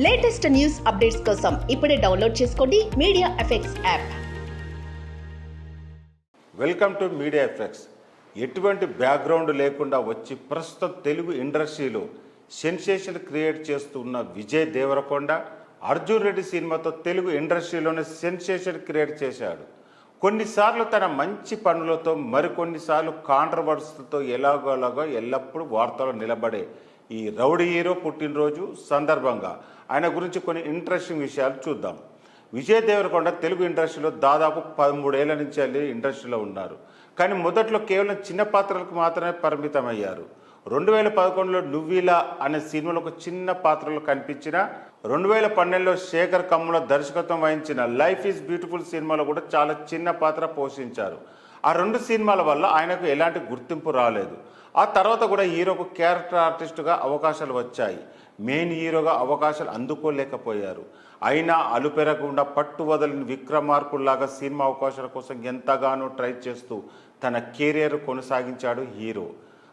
Latest news updates కోసం ఇప్పుడే download చేసుకోండి media effects app. Welcome to media effects. ఎటువంటి బ్యాక్గ్రౌండ్ లేకుండా వచ్చి ప్రస్తుతం తెలుగు ఇండస్ట్రీలో సెన్సేషన్ క్రియేట్ చేస్తున్న విజయ్ దేవరకొండ అర్జున్ రెడ్డి సినిమాతో తెలుగు ఇండస్ట్రీలోనే సెన్సేషన్ క్రియేట్ చేశాడు. కొన్నిసార్లు తన మంచి పనులతో, మరికొన్నిసార్లు కాంట్రవర్సీతో ఎలాగోలాగో ఎల్లప్పుడూ వార్తలు నిలబడే ఈ రౌడీ హీరో పుట్టినరోజు సందర్భంగా ఆయన గురించి కొన్ని ఇంట్రెస్టింగ్ విషయాలు చూద్దాం. విజయ్ దేవరకొండ తెలుగు ఇండస్ట్రీలో దాదాపు 13 ఏళ్ల నుంచి వెళ్ళి ఇండస్ట్రీలో ఉన్నారు. కానీ మొదట్లో కేవలం చిన్న పాత్రలకు మాత్రమే పరిమితమయ్యారు. 2011లో నువ్విలా అనే సినిమాలో ఒక చిన్న పాత్రలో కనిపించిన, 2012లో శేఖర్ కమ్ముల దర్శకత్వం వహించిన లైఫ్ ఈజ్ బ్యూటిఫుల్ సినిమాలో కూడా చాలా చిన్న పాత్ర పోషించారు. ఆ 2 సినిమాల వల్ల ఆయనకు ఎలాంటి గుర్తింపు రాలేదు. ఆ తర్వాత కూడా హీరోకు క్యారెక్టర్ ఆర్టిస్టుగా అవకాశాలు వచ్చాయి. మెయిన్ హీరోగా అవకాశాలు అందుకోలేకపోయారు. అయినా అలుపెరగకుండా పట్టు వదలని విక్రమార్కుల్లాగా సినిమా అవకాశాల కోసం ఎంతగానో ట్రై చేస్తూ తన కెరీర్ కొనసాగించాడు హీరో.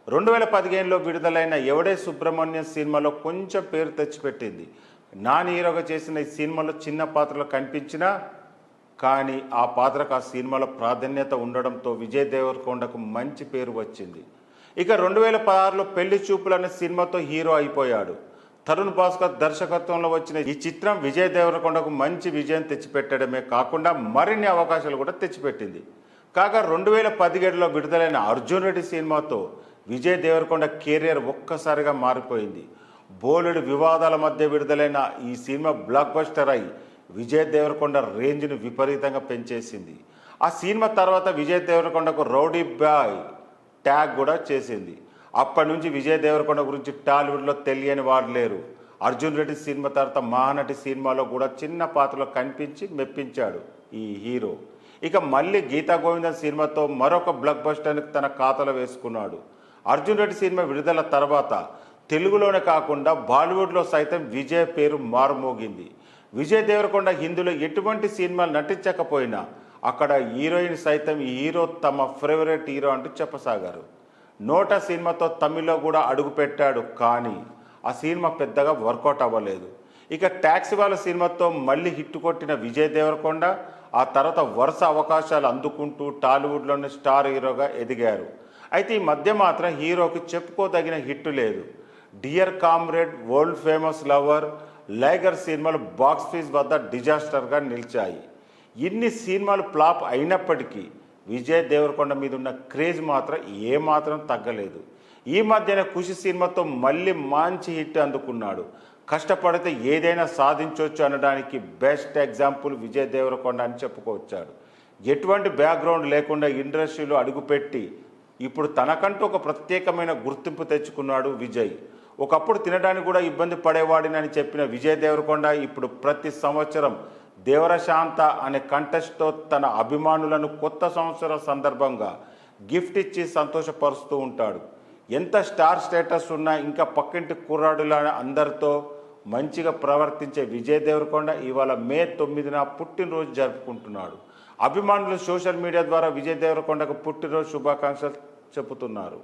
2015లో విడుదలైన ఎవడే సుబ్రహ్మణ్యం సినిమాలో కొంచెం పేరు తెచ్చిపెట్టింది. నాని హీరోగా చేసిన ఈ సినిమాలో చిన్న పాత్రలో కనిపించినా కానీ ఆ పాత్రకు ఆ సినిమాలో ప్రాధాన్యత ఉండడంతో విజయ్ దేవరకొండకు మంచి పేరు వచ్చింది. ఇక 2016లో పెళ్లి చూపులు అనే సినిమాతో హీరో అయిపోయాడు. తరుణ్ భాస్కర్ దర్శకత్వంలో వచ్చిన ఈ చిత్రం విజయ్ దేవరకొండకు మంచి విజయం తెచ్చిపెట్టడమే కాకుండా మరిన్ని అవకాశాలు కూడా తెచ్చిపెట్టింది. కాగా 2017లో విడుదలైన అర్జున్ రెడ్డి సినిమాతో విజయ్ దేవరకొండ కెరీర్ ఒక్కసారిగా మారిపోయింది. బోలెడు వివాదాల మధ్య విడుదలైన ఈ సినిమా బ్లాక్ బస్టర్ అయి విజయ్ దేవరకొండ రేంజ్ను విపరీతంగా పెంచేసింది. ఆ సినిమా తర్వాత విజయ్ దేవరకొండకు రౌడీ బాయ్ ట్యాగ్ కూడా చేసింది. అప్పటి నుంచి విజయ్ దేవరకొండ గురించి టాలీవుడ్లో తెలియని వారు లేరు. అర్జున్ రెడ్డి సినిమా తర్వాత మహానటి సినిమాలో కూడా చిన్న పాత్రలో కనిపించి మెప్పించాడు ఈ హీరో. ఇక మళ్ళీ గీతా గోవిందం సినిమాతో మరొక బ్లాక్ బస్టర్ని తన ఖాతాలో వేసుకున్నాడు. అర్జున్ రెడ్డి సినిమా విడుదల తర్వాత తెలుగులోనే కాకుండా బాలీవుడ్లో సైతం విజయ్ పేరు మారుమోగింది. విజయ్ దేవరకొండ హిందీలో ఎటువంటి సినిమాలు నటించకపోయినా అక్కడ హీరోయిన్ సైతం ఈ హీరో తమ ఫేవరెట్ హీరో అంటూ చెప్పసాగారు. నోటా సినిమాతో తమిళ్లో కూడా అడుగుపెట్టాడు. కానీ ఆ సినిమా పెద్దగా వర్కౌట్ అవ్వలేదు. ఇక ట్యాక్సీ వాళ్ళ సినిమాతో మళ్ళీ హిట్ కొట్టిన విజయ్ దేవరకొండ ఆ తర్వాత వరుస అవకాశాలు అందుకుంటూ టాలీవుడ్లోనే స్టార్ హీరోగా ఎదిగారు. అయితే ఈ మధ్య మాత్రం హీరోకి చెప్పుకోదగిన హిట్ లేదు. డియర్ కామ్రేడ్, వరల్డ్ ఫేమస్ లవర్, లైగర్ సినిమాలు బాక్స్ ఆఫీస్ వద్ద డిజాస్టర్గా నిలిచాయి. ఇన్ని సినిమాలు ఫ్లాప్ అయినప్పటికీ విజయ్ దేవరకొండ మీద ఉన్న క్రేజ్ మాత్రం ఏమాత్రం తగ్గలేదు. ఈ మధ్యన ఖుషి సినిమాతో మళ్ళీ మంచి హిట్ అందుకున్నాడు. కష్టపడితే ఏదైనా సాధించవచ్చు అనడానికి బెస్ట్ ఎగ్జాంపుల్ విజయ్ దేవరకొండ అని చెప్పుకోవచ్చాడు. ఎటువంటి బ్యాక్గ్రౌండ్ లేకుండా ఇండస్ట్రీలో అడుగుపెట్టి ఇప్పుడు తనకంటూ ఒక ప్రత్యేకమైన గుర్తింపు తెచ్చుకున్నాడు విజయ్. ఒకప్పుడు తినడానికి కూడా ఇబ్బంది పడేవాడినని చెప్పిన విజయ్ దేవరకొండ ఇప్పుడు ప్రతి సంవత్సరం దేవరశాంత అనే కంటెస్ట్తో తన అభిమానులను కొత్త సంవత్సరం సందర్భంగా గిఫ్ట్ ఇచ్చి సంతోషపరుస్తూ ఉంటాడు. ఎంత స్టార్ స్టేటస్ ఉన్నా ఇంకా పక్కింటి కుర్రాడుల అందరితో మంచిగా ప్రవర్తించే విజయ్ దేవరకొండ ఇవాళ మే 9న పుట్టినరోజు జరుపుకుంటున్నాడు. అభిమానులు సోషల్ మీడియా ద్వారా విజయ్ దేవరకొండకు పుట్టినరోజు శుభాకాంక్షలు చెబుతున్నారు.